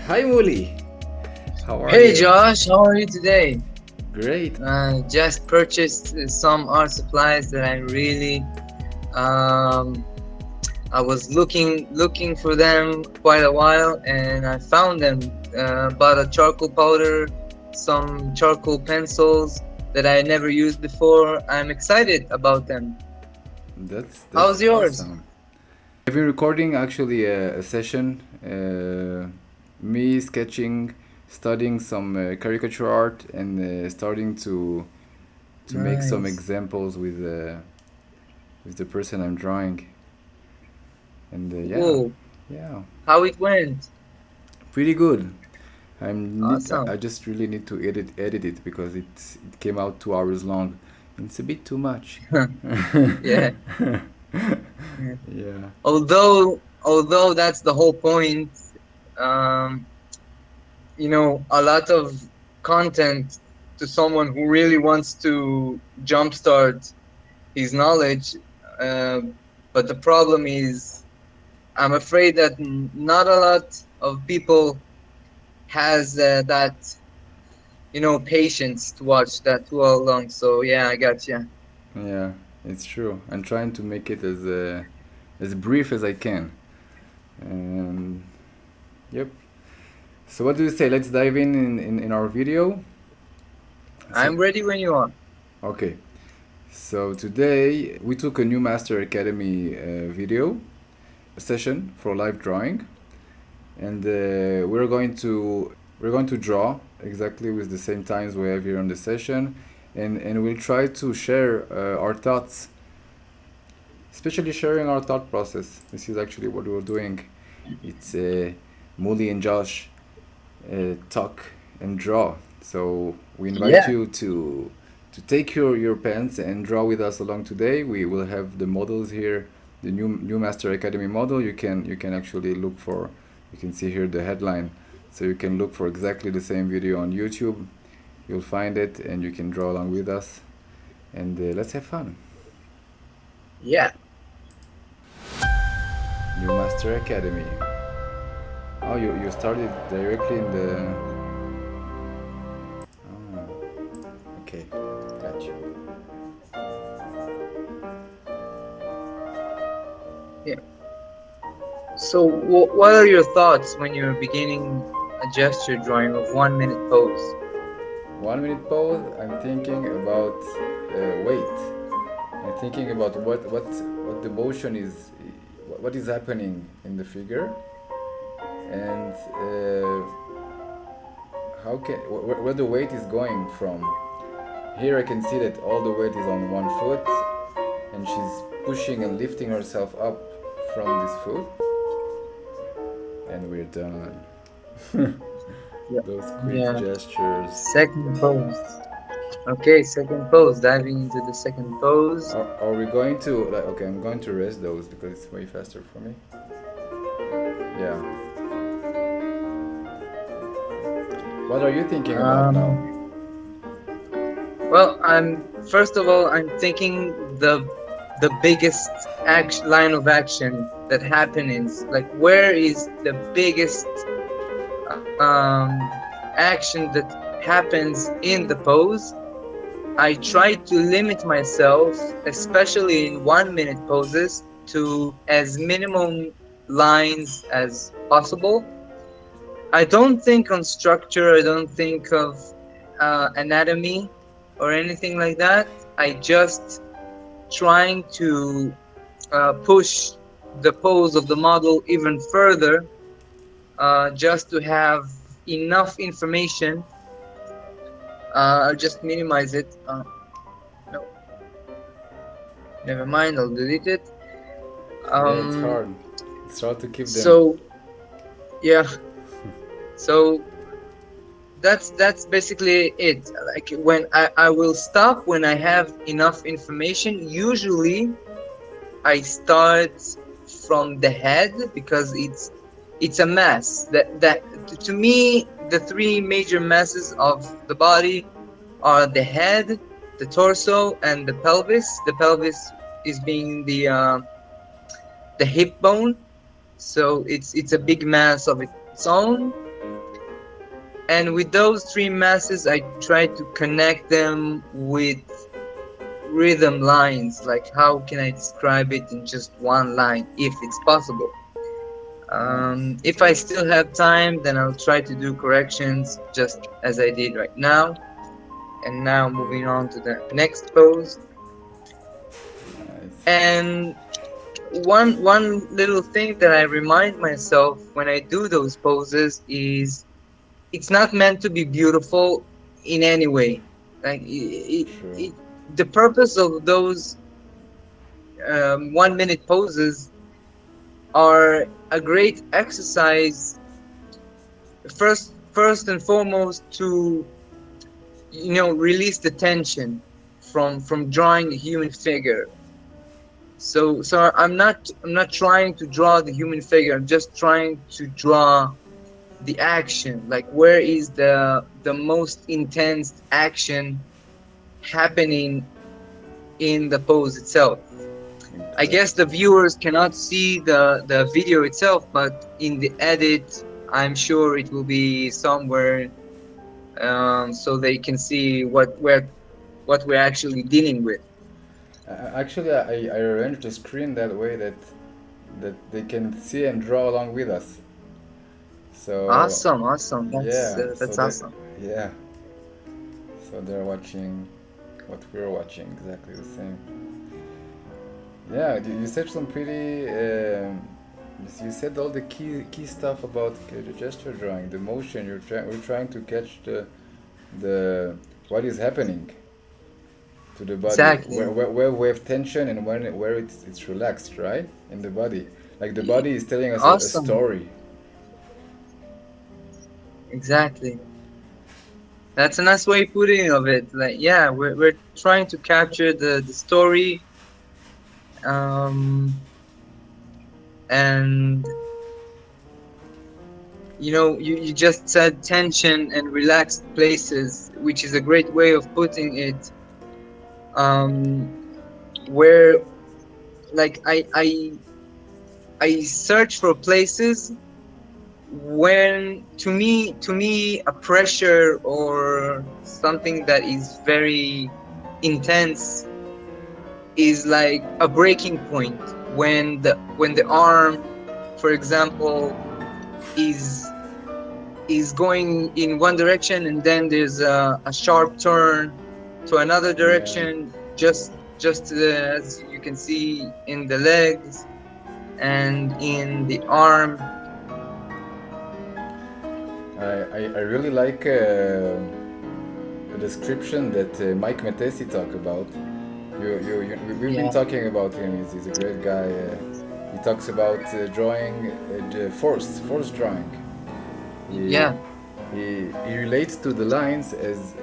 Hi Muli, how are Hey you? Josh, how are you today? Great. Just purchased some art supplies that um, I was looking for them quite a while, and I found them. Bought a charcoal powder, some charcoal pencils that I never used before. I'm excited about them. That's How's yours? awesome. I've been recording actually a session, me sketching, studying some caricature art, and starting to make some Nice. examples with the person I'm drawing. And yeah, Cool. yeah, How it went? pretty good. I Awesome. just really need to edit it because it came out 2 hours long. It's a bit too much. Yeah. Yeah. Yeah. Although that's the whole point. Um, a lot of content to someone who really wants to jumpstart his knowledge. Uh, but the problem is, I'm afraid that not a lot of people has that patience to watch that too long. So yeah, I got you. Yeah, it's true. I'm trying to make it as brief as I can. And yep. So what do you say? Let's dive in our video. So I'm ready when you are. okay. So today we took a new Master Academy video session for live drawing, and we're going to draw exactly with the same times we have here on the session, and we'll try to share our thoughts, especially sharing our thought process. This is actually what we're doing. It's Muli and Josh talk and draw. So we invite Yeah, you to take your pens and draw with us along today. We will have the models here, the new Master Academy model. You can actually look for. You can see here the headline, so you can look for exactly the same video on YouTube. You'll find it, and you can draw along with us. And let's have fun. yeah. New Master Academy. Oh, you started directly in the. Oh, okay, got you. Yeah. So, what are your thoughts when you're beginning a gesture drawing of 1 minute pose? 1 minute pause. I'm thinking about weight. I'm thinking about what the motion is, what is happening in the figure, and how can where the weight is going from. Here I can see that all the weight is on one foot, and she's pushing and lifting herself up from this foot, and we're done. Yeah. Those quick Yeah. gestures. Second pose. Okay, second pose. Diving into the second pose. Are we going to like? Okay, I'm going to rest those because it's way faster for me. Yeah. What are you thinking about now? Um, well, I'm first of all, I'm thinking the biggest line of action that happens. Like, where is the biggest action that happens in the pose? I try to limit myself, especially in 1 minute poses, to as minimum lines as possible. I don't think on structure, I don't think of anatomy or anything like that. I just trying to push the pose of the model even further, just to have enough information. I'll just minimize it. No, never mind. I'll delete it. Yeah, it's Um, hard. It's hard to keep them. so yeah, so that's basically it. Like, when I will stop when I have enough information. Usually I start from the head because it's a mass that to me, the three major masses of the body are the head, the torso, and the pelvis. The pelvis is being the hip bone, so it's a big mass of its own. And with those three masses, I try to connect them with rhythm lines. Like, how can I describe it in just one line, if it's possible? Nice. If I still have time, then I'll try to do corrections just as I did right now. And now moving on to the next pose. Nice. And one little thing that I remind myself when I do those poses is it's not meant to be beautiful in any way. Like True. the purpose of those 1 minute poses are a great exercise. First and foremost, to release the tension from drawing a human figure. So I'm not trying to draw the human figure. I'm just trying to draw the action. Like, where is the most intense action happening in the pose itself? I guess Exactly. the viewers cannot see the video itself, but in the edit, I'm sure it will be somewhere, so they can see what we're actually dealing with. Actually, I arranged the screen that way that they can see and draw along with us. So Awesome, awesome. That's yeah, uh, so that's they awesome. yeah, so they're watching what we're watching, exactly the same. Yeah, you said some pretty. You said all the key stuff about the gesture drawing, the motion. We're trying to catch the what is happening to the body, Exactly. where we have tension and where it's relaxed, right, in the body. Like the body is telling us a Awesome. story. Exactly. That's a nice way putting of it. Like, yeah, we're trying to capture the story, um, and you just said tension and relaxed places, which is a great way of putting it. Um, where like I search for places when to me a pressure or something that is very intense is like a breaking point, when the arm, for example, is is going in one direction, and then there's a sharp turn to another Yeah. direction, just as you can see in the legs and in the arm. I really like the description that Mike Metesi talked about. We've been Yeah, talking about him. He's a great guy. He talks about drawing, the force drawing. He, yeah, he relates to the lines as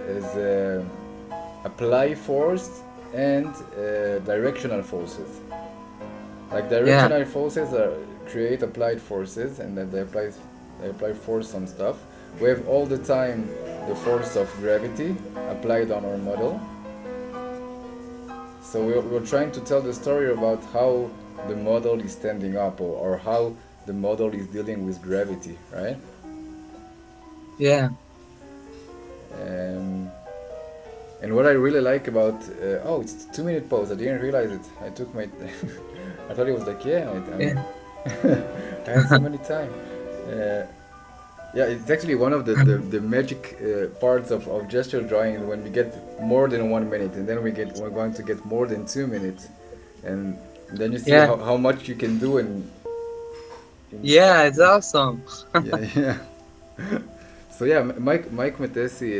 apply force and directional forces. Like yeah, directional forces create applied forces, and then they apply force on stuff. We have all the time the force of gravity applied on our model. So we're trying to tell the story about how the model is standing up, or how the model is dealing with gravity, right? yeah, Um, and what I really like about it's a 2 minute pause. I didn't realize it. I took my I thought it was like, yeah, yeah, I had so many time. Uh, yeah, it's actually one of the magic parts of gesture drawing, when we get more than 1 minute, and then we're going to get more than 2 minutes, and then you see yeah, how much you can do in yeah. It's awesome. yeah, yeah. So yeah, Mike Metesi,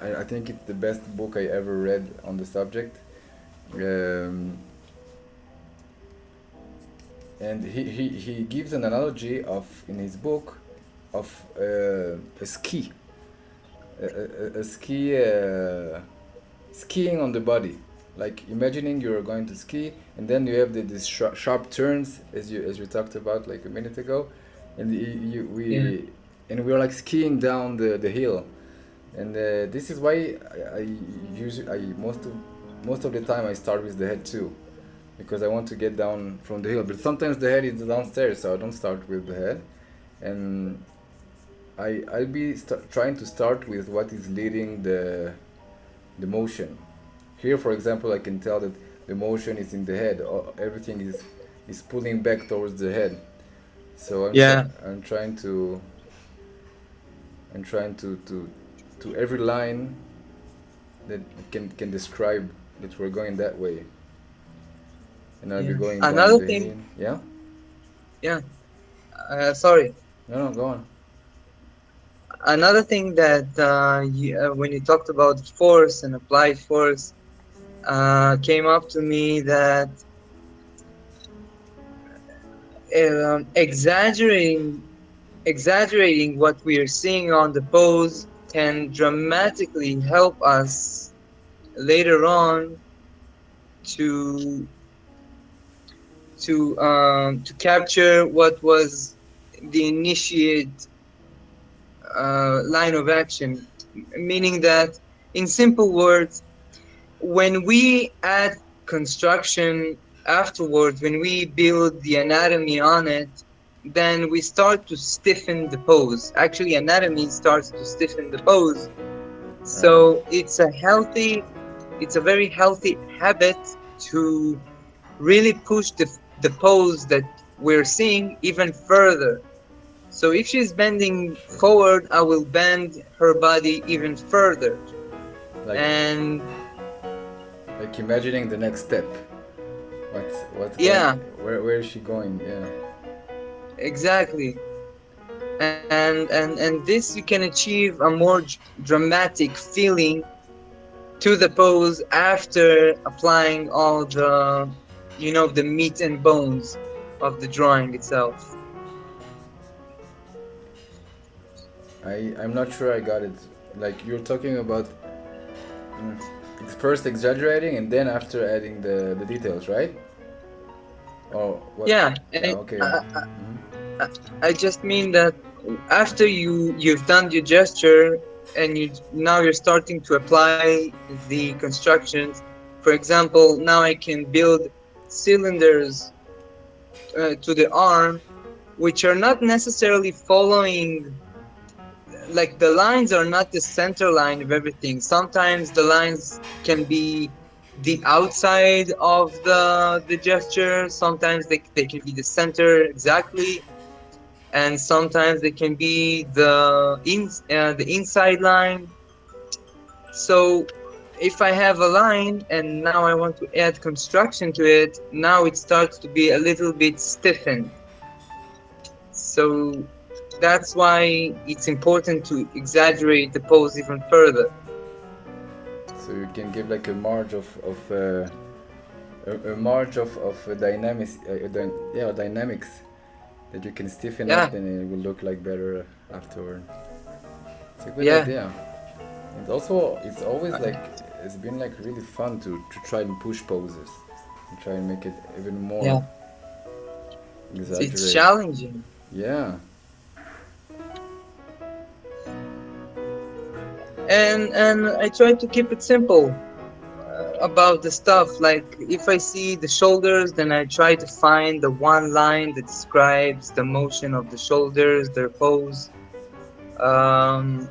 I think it's the best book I ever read on the subject. Um, and he gives an analogy of, in his book, of a ski, a ski, skiing on the body. Like imagining you're going to ski, and then you have these sharp turns, as you talked about like a minute ago, and Yeah, we are like skiing down the hill, and this is why I usually most of the time I start with the head too, because I want to get down from the hill. But sometimes the head is downstairs, so I don't start with the head, and I'll be trying to start with what is leading the motion. Here, for example, I can tell that the motion is in the head. Everything is pulling back towards the head. So Yeah, I'm trying to every line that can describe that we're going that way, and I'll be yeah. going down Another the thing, hill. Yeah. yeah. Sorry. No, no, go on. Another thing that when you talked about force and applied force, came up to me that exaggerating what we are seeing on the pose can dramatically help us later on to to capture what was the initiate line of action, meaning that in simple words, when we add construction afterwards, when we build the anatomy on it, then we start to stiffen the pose. Actually, anatomy starts to stiffen the pose. Right. So it's a very healthy habit to really push the pose that we're seeing even further. So if she's bending forward, I will bend her body even further. Like And like imagining the next step. What's going? yeah, Where is she going? Yeah. exactly. And this you can achieve a more dramatic feeling to the pose after applying all the, the meat and bones of the drawing itself. I'm not sure I got it. Like you're talking about mm, first exaggerating and then after adding the details, right? Or what? Yeah, Yeah. and Okay. I, Yeah. I, I just mean that after you've done your gesture and now you're starting to apply the constructions. For example, now I can build cylinders to the arm, which are not necessarily following, like the lines are not the center line of everything. Sometimes the lines can be the outside of the gesture. Sometimes they can be the center exactly, and sometimes they can be the inside line. So if I have a line and now I want to add construction to it, now it starts to be a little bit stiffened. So that's why it's important to exaggerate the pose even further. So you can give like a marge a marge of dynamics, yeah, dynamics that you can stiffen Yeah, up and it will look like better afterward. It's a good yeah, idea. And also, it's always like it's been like really fun to try and push poses and try and make it even more yeah. It's exaggerate. challenging. Yeah, And I try to keep it simple about the stuff. Like if I see the shoulders, then I try to find the one line that describes the motion of the shoulders, their pose. Um,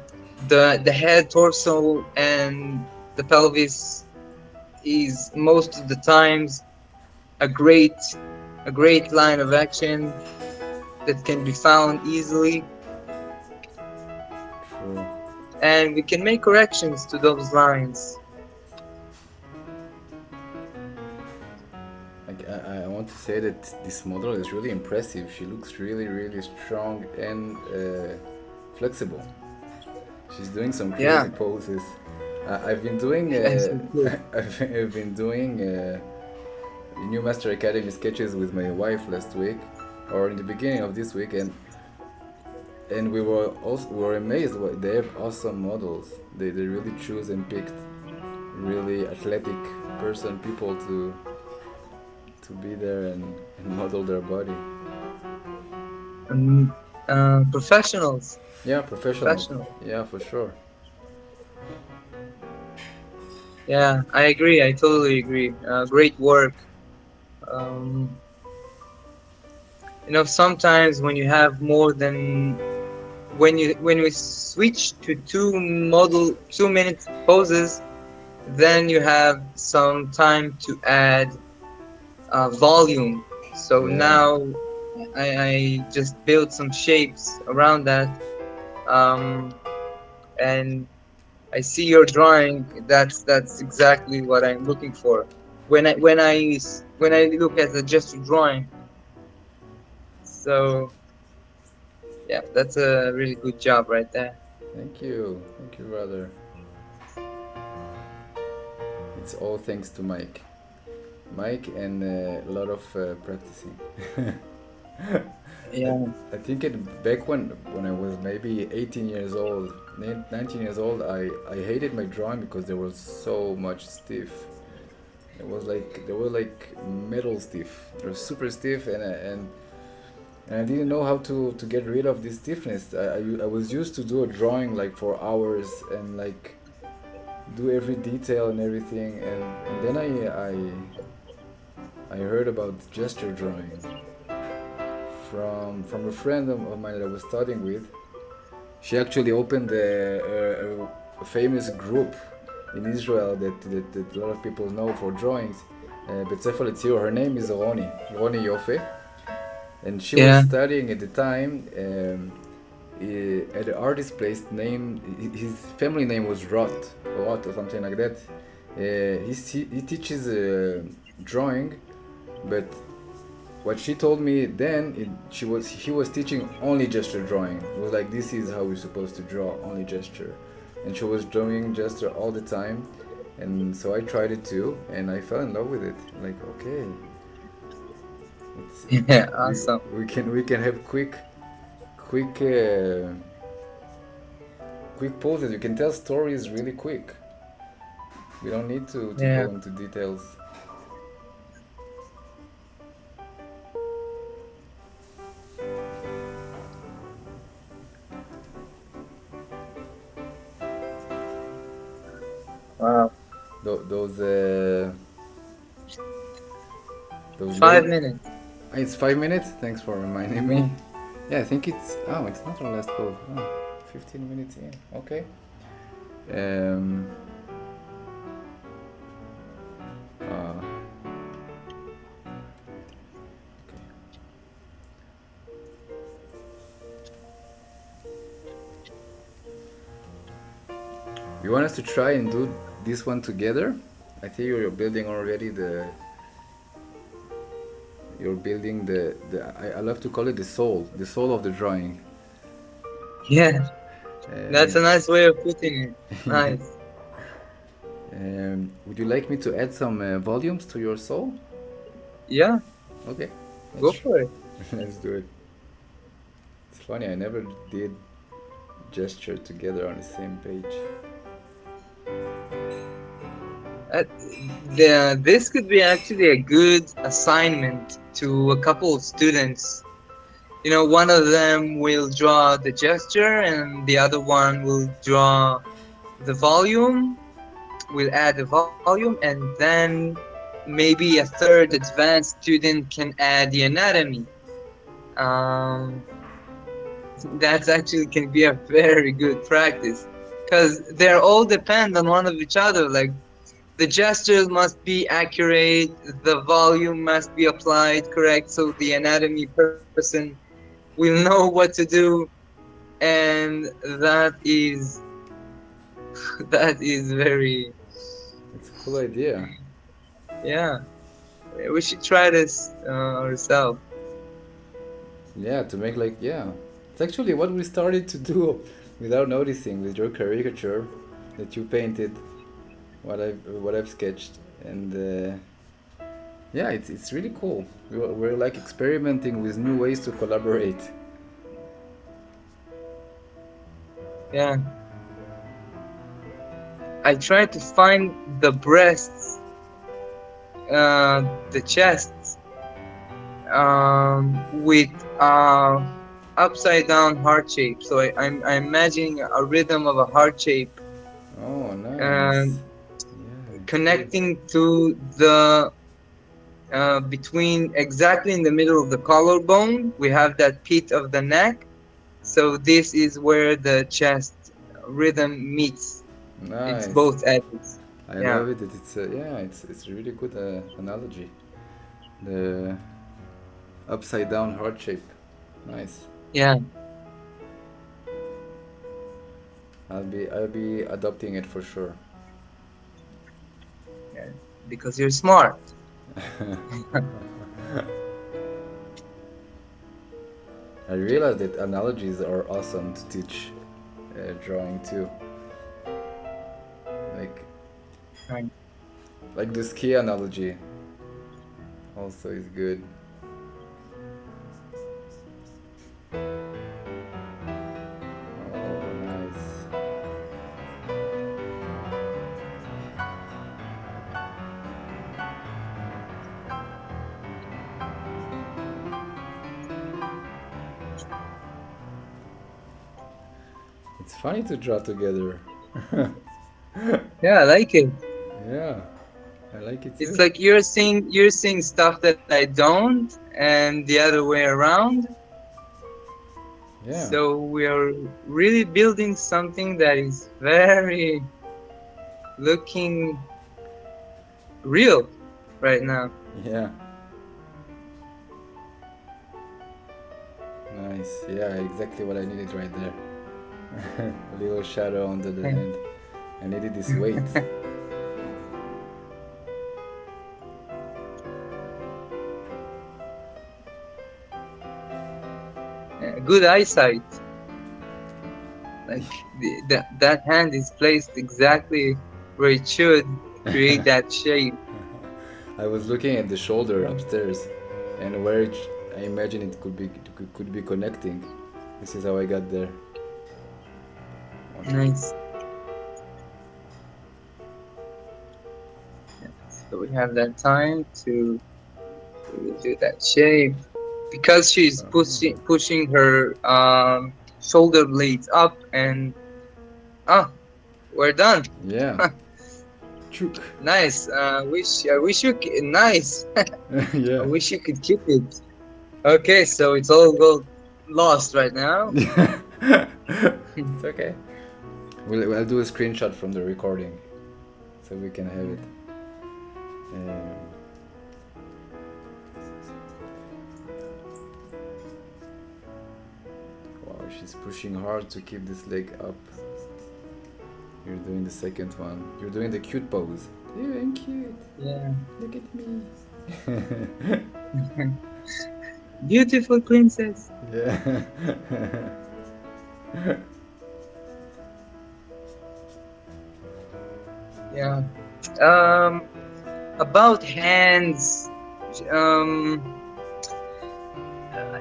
the head, torso, and the pelvis is most of the times a great a great line of action that can be found easily, true. and we can make corrections to those lines. Like I want to say that this model is really impressive. She looks really really strong and flexible. She's doing some crazy Yeah. poses. I've been doing Yes, me too. I've been doing new Master Academy sketches with my wife last week, or in the beginning of this week, and we were amazed. What they have awesome models. They really choose and picked really athletic people to be there and model their body. Um, Professionals. Yeah, professionals. Professional. Yeah, for sure. Yeah, I agree. I totally agree. Great work. Sometimes when you have more than when we switch to 2 minute poses, then you have some time to add volume. So Yeah. now I just built some shapes around that, um, and I see your drawing. That's exactly what I'm looking for. When I look at the gesture drawing, so yeah, that's a really good job right there. Thank you. Thank you, brother. It's all thanks to Mike. Mike and a lot of practicing. I, Yeah, I think back when I was maybe 18 years old, 19 years old, I hated my drawing because there was so much stiff. It was like they were like metal stiff. They were super stiff, and I didn't know how to get rid of this stiffness. I was used to do a drawing like for hours and like do every detail and everything, and then I heard about gesture drawing from a friend of mine that I was studying with. She actually opened a famous group in Israel that a lot of people know for drawings. בית ספר לציור. Her name is Ronnie Yofe, and she was yeah, studying at the time at an artist place name. His family name was Roth or something like that. He teaches drawing, but what she told me then, he was teaching only gesture drawing. It was like, this is how we're supposed to draw, only gesture, and she was drawing gesture all the time, and so I tried it too, and I fell in love with it. Like, okay, yeah, awesome. we can have quick poses. You can tell stories really quick. We don't need to Yeah, go into details. wow. Those those Five little. minutes. It's 5 minutes. Thanks for reminding me. Yeah, I think it's. Oh, it's not our last call. Oh, 15 minutes in. Okay. Um. Uh, okay. You want us to try and do this one together? I think you're building already the. You're building I love to call it the soul of the drawing. Yeah, that's Um, a nice way of putting it. Nice. would you like me to add some volumes to your soul? Yeah, Okay, go let's for it. let's do it. It's funny, I never did gesture together on the same page. Uh, this could be actually a good assignment to a couple of students. You know, one of them will draw the gesture and the other one will draw the volume, will add the volume, and then maybe a third advanced student can add the anatomy. Um, that's actually can be a very good practice because they're all depend on one of each other. Like the gestures must be accurate, the volume must be applied correct, so the anatomy person will know what to do, and that is that is very, It's a cool idea. yeah. We should try this ourselves. Yeah, to make like, yeah. It's actually what we started to do without noticing with your caricature that you painted, what I've sketched, and yeah, it's really cool. We're like experimenting with new ways to collaborate. Yeah, I try to find the breasts, the chests, with upside down heart shape. So I'm imagining a rhythm of a heart shape, Oh, nice. and Yeah, it's cool. connecting to the between exactly in the middle of the collarbone, we have that pit of the neck. So this is where the chest rhythm meets its Nice. both edges. I Yeah, love it. It's yeah, it's a really good analogy. The upside down heart shape. Nice. yeah, I'll be adopting it for sure. yeah. Because you're smart. I realized that analogies are awesome to teach drawing too. Like Right. like the ski analogy also is good. Oh, nice. It's funny to draw together. Yeah, I like it. Yeah, I like it It's too. like you're seeing stuff that I don't, and the other way around. Yeah, So we are really building something that is very looking real right now. yeah, nice. Yeah, exactly what I needed right there. A little shadow under the hand. I needed this weight. Good eyesight. Like that hand is placed exactly where it should create that shape. I was looking at the shoulder upstairs, and where I imagine it could be connecting. This is how I got there. Nice. So we have that time to really do that shape because she's pushing her shoulder blades up, and ah, we're done. Yeah, chook. Nice. I wish nice. I Yeah. wish you could keep it. Okay, so it's all lost right now. It's okay. I'll do a screenshot from the recording, so we can have it. Um, wow, she's pushing hard to keep this leg up. You're doing the second one. You're doing the cute pose. Yeah, I'm cute. Yeah. Look at me. Beautiful princess. Yeah. Yeah. Um, about hands, um,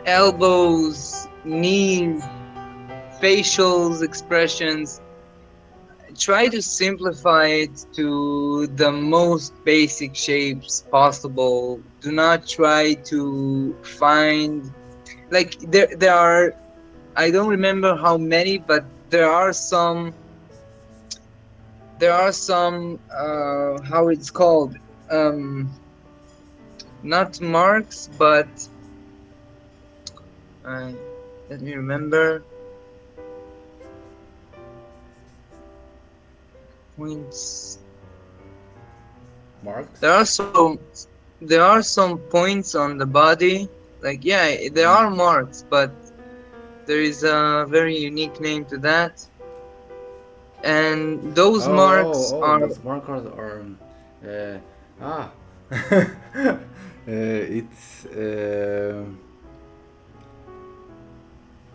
elbows, knees, facial expressions. Try to simplify it to the most basic shapes possible. Do not try to find like there are, I don't remember how many, but there are some how it's called, um not marks, but uh, let me remember. Points. Marks? There are some points on the body. Like, yeah, there are marks, but there is a very unique name to that. And those marks are, Those markers are. Uh, ah. It's.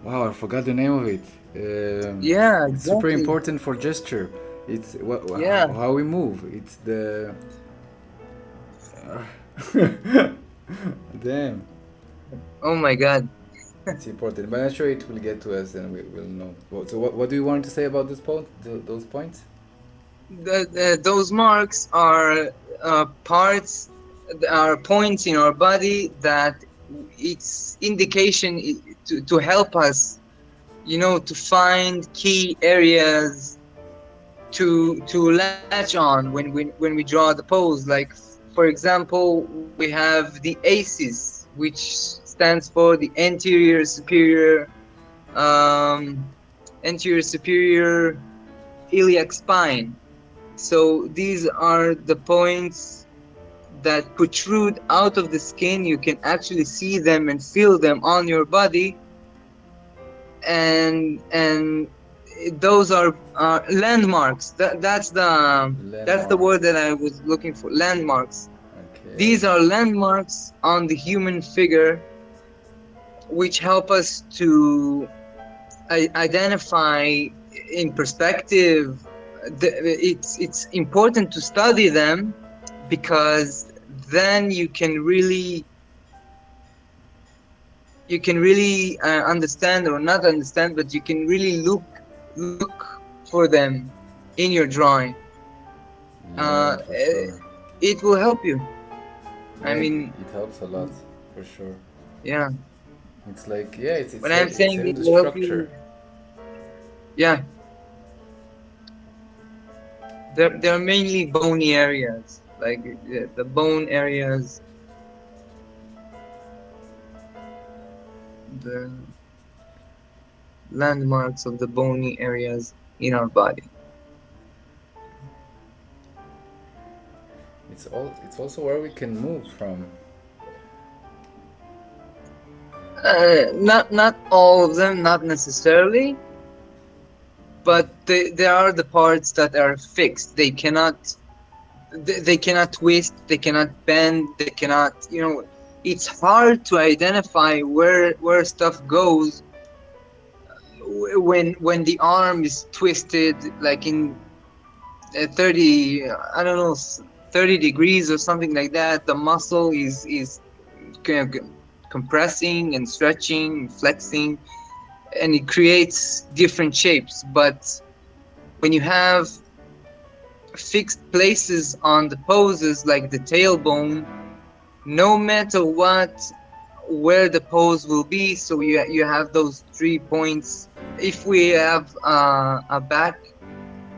Wow, I forgot the name of it. yeah, It's super exactly. important for gesture. It's Yeah. how we move. It's the. Damn. Oh my God. It's important, but I'm sure it will get to us and we will know. So, what do you want to say about those points? Those marks are parts, are points in our body that it's indication to help us, to find key areas to latch on when we draw the pose. Like, for example, we have the ACEs, which stands for the anterior superior um, anterior superior iliac spine. So these are the points that protrude out of the skin. You can actually see them and feel them on your body, and those are landmarks. That's the Landmarks. word that I was looking for. Landmarks. Okay. These are landmarks on the human figure, which help us to identify in perspective. It's important to study them, because then you can really understand, or not understand, but you can really look for them in your drawing. Yeah, for sure. It will help you. I Yeah, mean, it helps a lot, for sure. yeah. It's like, yeah, When I'm it's saying having it the will help structure. you, yeah, they're mainly bony areas, like the bone areas, the landmarks of the bony areas in our body. It's also where we can move from. Not all of them, not necessarily, but they are the parts that are fixed. They cannot twist, they cannot bend, they cannot, it's hard to identify where stuff goes when the arm is twisted, like in 30, I don't know, 30 degrees or something like that. The muscle is kind of compressing and stretching, flexing, and it creates different shapes. But when you have fixed places on the poses, like the tailbone, no matter what, where the pose will be, so you have those 3 points. If we have a back,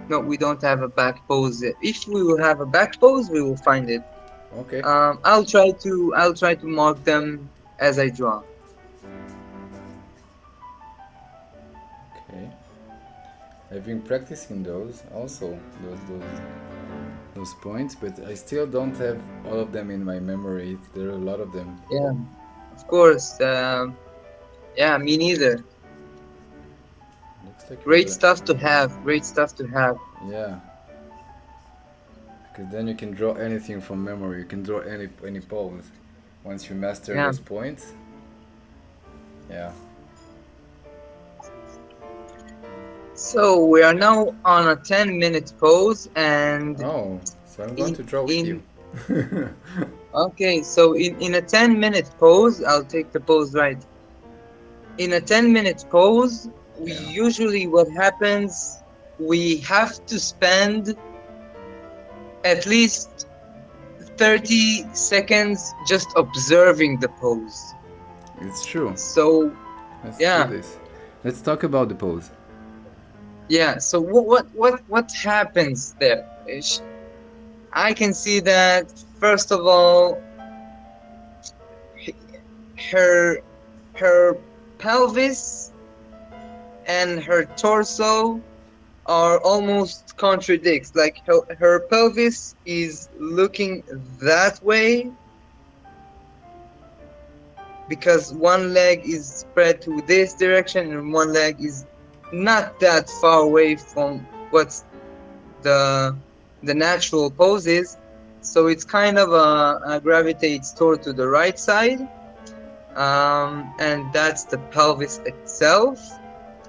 no, we don't have a back pose yet. If we will have a back pose, we will find it. Okay. I'll try to mark them as I draw. Okay. I've been practicing those also, those points, but I still don't have all of them in my memory. There are a lot of them. Yeah, of course. Yeah, me neither. Looks like Great stuff to have. Great stuff to have. yeah, because then you can draw anything from memory. You can draw any pose once you master Yeah. those points. Yeah. So we are now on a 10-minute pose, and Oh, so I'm going in to draw with you. in okay, so in a 10-minute pose, I'll take the pose right. In a 10-minute pose, we Yeah. usually, what happens, we have to spend at least 30 seconds just observing the pose. It's true. So, Let's do yeah, this. Let's talk about the pose. yeah. So what happens there? I can see that, first of all, her her pelvis and her torso are almost contradicts. Like her pelvis is looking that way because one leg is spread to this direction and one leg is not that far away from what's the the natural pose is. So it's kind of gravitates toward to the right side, and that's the pelvis itself.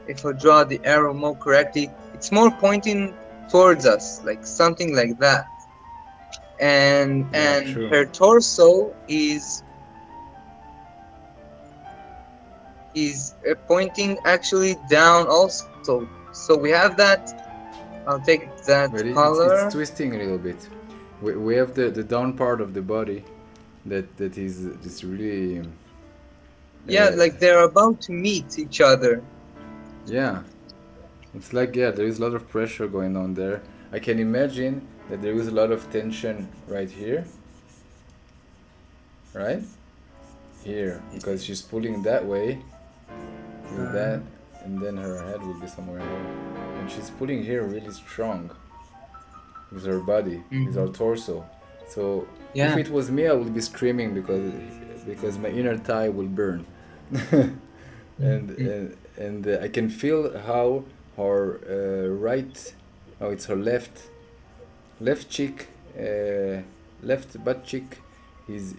If I draw the arrow more correctly, it's more pointing towards us, like something like that. And Yeah, and true. her torso is pointing actually down also. So we have that. I'll take that But it's color. twisting a little bit. We have the down part of the body that is really Yeah, like they're about to meet each other. yeah. It's like yeah, there is a lot of pressure going on there. I can imagine that there is a lot of tension right here, right? Here, because she's pulling that way with Uh, that, and then her head will be somewhere here. And she's pulling here really strong with her body, with her Mm-hmm. torso. So if Yeah. it was me, I would be screaming because my inner thigh will burn. Mm-hmm. And I can feel how her right, oh, it's her left cheek, left butt cheek is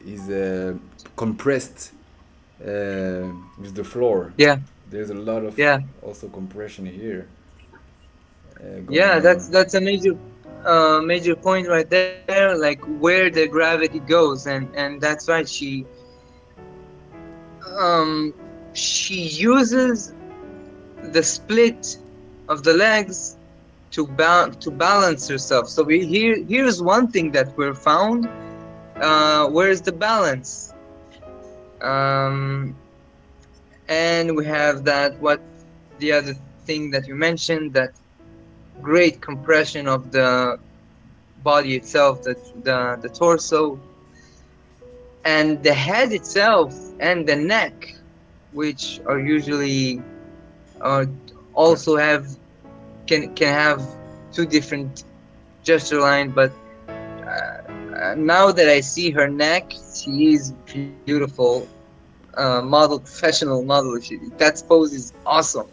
compressed with the floor. Yeah. There's a lot of Yeah. also compression here going Yeah. on. That's a major point right there. Like where the gravity goes, and that's right. Um she uses the split of the legs to balance herself. So here's one thing that we're found. Where's the balance? Um, and we have that what the other thing that you mentioned, that great compression of the body itself, the torso, and the head itself, and the neck, which are usually uh, Co- also have can have two different gesture line, but now that I see her neck, she is beautiful. Model, professional model. That pose is awesome.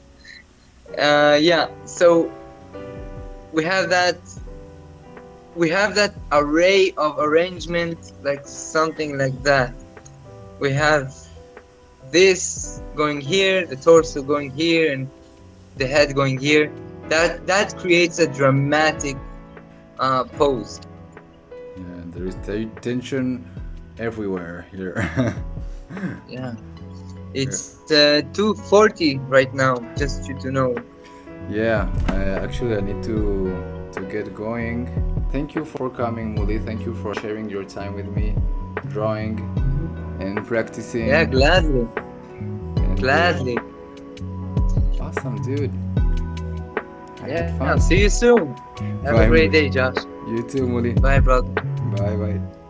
Yeah. So we have that. We have that array of arrangement, like something like that. We have this going here, the torso going here, and the head going here. That creates a dramatic pose. yeah, there is tension everywhere here. Yeah. Yeah. It's 2:40 right now, just you to know. Yeah, actually, I need to get going. Thank you for coming, Muli. Thank you for sharing your time with me, drawing and Yeah, practicing. gladly, And gladly. awesome, dude. I had Yeah, I'll fun. see you soon. Have a Bye, great Muli. day, Josh. You too, Muli. Bye, brother. Bye, bye.